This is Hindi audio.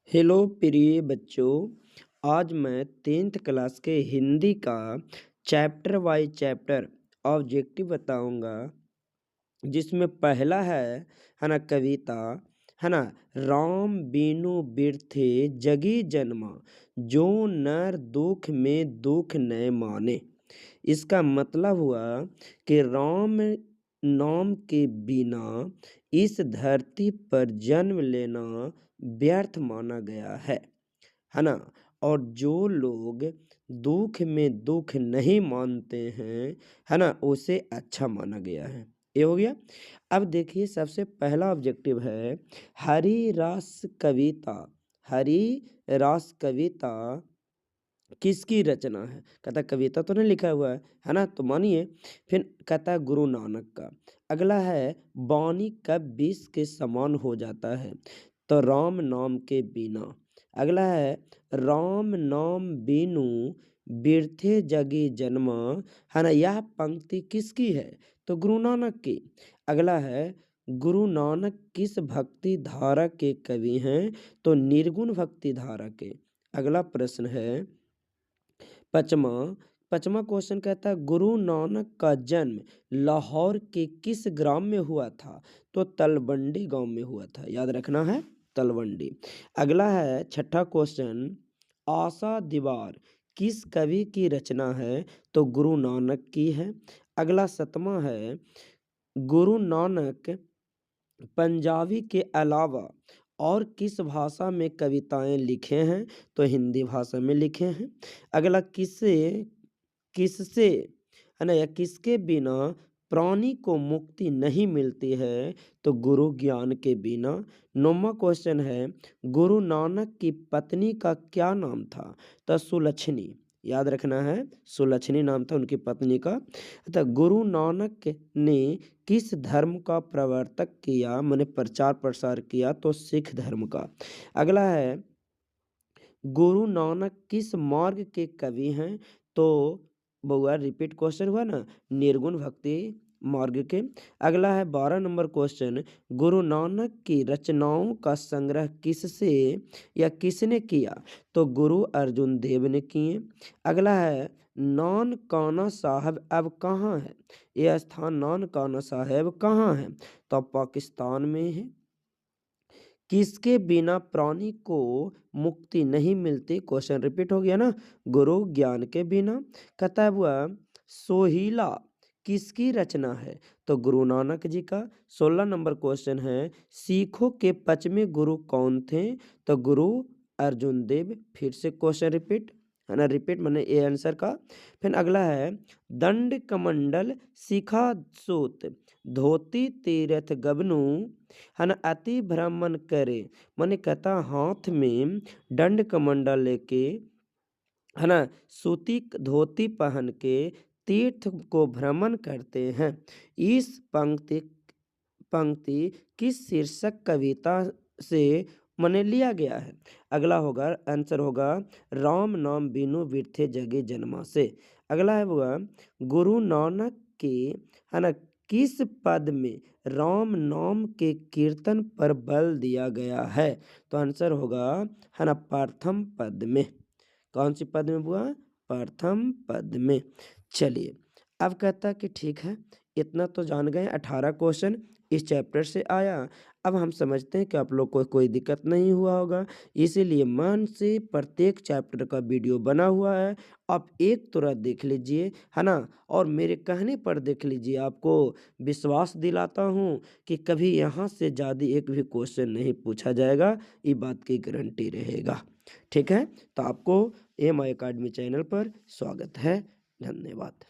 हेलो प्रिय बच्चों, आज मैं 10th क्लास के हिंदी का चैप्टर वाइज चैप्टर ऑब्जेक्टिव बताऊंगा। जिसमें पहला है ना कविता, है ना। राम बीनु बिरथे जगी जन्मा, जो नर दुख में दुख न माने। इसका मतलब हुआ कि राम नाम के बिना इस धरती पर जन्म लेना व्यर्थ माना गया है ना। और जो लोग दुख में दुख नहीं मानते हैं, है ना, उसे अच्छा माना गया है। ये हो गया। अब देखिए, सबसे पहला ऑब्जेक्टिव है हरि रास कविता। हरि रास कविता किसकी रचना है? कहता कविता तो नहीं लिखा हुआ है ना, तो मानिए। फिर कहता है गुरु नानक का। अगला है बानी कब विष के समान हो जाता है, तो राम नाम के बिना। अगला है राम नाम बिनु बिरथे जगी जन्मा, है ना। यह पंक्ति किसकी है? तो गुरु नानक की। अगला है गुरु नानक किस भक्ति धारा के कवि हैं? तो निर्गुण भक्ति धारा के। अगला प्रश्न है पचमा पचमा क्वेश्चन कहता है गुरु नानक का जन्म लाहौर के किस ग्राम में हुआ था? तो तलवंडी गांव में हुआ था। याद रखना है, तलवंडी। अगला है छठा क्वेश्चन, आशा दीवार किस कवि की रचना है? तो गुरु नानक की है। अगला सतमा है गुरु नानक पंजाबी के अलावा और किस भाषा में कविताएं लिखे हैं? तो हिंदी भाषा में लिखे हैं। अगला किससे किससे है ना, या किसके बिना प्राणी को मुक्ति नहीं मिलती है? तो गुरु ज्ञान के बिना। 9वां क्वेश्चन है गुरु नानक की पत्नी का क्या नाम था? तो सुलक्षणी। याद रखना है, सुलक्षणी नाम था उनकी पत्नी का। तो गुरु नानक ने किस धर्म का प्रवर्तक किया, माने प्रचार प्रसार किया? तो सिख धर्म का। अगला है गुरु नानक किस मार्ग के कवि हैं? तो बउआ रिपीट क्वेश्चन हुआ ना, निर्गुण भक्ति मार्ग के। अगला है 12 नंबर क्वेश्चन, गुरु नानक की रचनाओं का संग्रह किससे या किसने किया? तो गुरु अर्जुन देव ने किए। अगला है नानकाना साहब अब कहाँ है? यह स्थान नानकाना साहब कहाँ है? तो पाकिस्तान में है। किसके बिना प्राणी को मुक्ति नहीं मिलती? क्वेश्चन रिपीट हो गया ना, गुरु ज्ञान के बिना। कहता है हुआ सोहिला किसकी रचना है? तो गुरु नानक जी का। 16 नंबर क्वेश्चन है सिखों के 5वें गुरु कौन थे? तो गुरु अर्जुन देव। फिर से क्वेश्चन रिपीट, है ना, रिपीट माने ए आंसर का। फिर अगला है दंड कमंडल शिखा सूत धोती तीरथ गबनू, है ना, अति भ्रमण करे। माने कहता हाथ में दंड कमंडल लेके, है ना, सूती धोती पहन के तीर्थ को भ्रमण करते हैं। इस पंक्ति किस शीर्षक कविता से मने लिया गया है? अगला होगा आंसर होगा राम नाम बिनु बिरथे जगे जन्मा से। अगला है होगा गुरु नानक के, है ना, किस पद में राम नाम के कीर्तन पर बल दिया गया है? तो आंसर होगा, है ना, प्रथम पद में। कौन सी पद में बुआ? प्रथम पद में। चलिए, अब कहता कि ठीक है, इतना तो जान गए। 18 क्वेश्चन इस चैप्टर से आया। अब हम समझते हैं कि आप लोग को कोई दिक्कत नहीं हुआ होगा, इसीलिए मन से प्रत्येक चैप्टर का वीडियो बना हुआ है। आप एक तुरंत देख लीजिए, है ना, और मेरे कहने पर देख लीजिए। आपको विश्वास दिलाता हूँ कि कभी यहाँ से ज़्यादा एक भी क्वेश्चन नहीं पूछा जाएगा, ये बात की गारंटी रहेगा। ठीक है, तो आपको एम आई अकेडमी चैनल पर स्वागत है। धन्यवाद।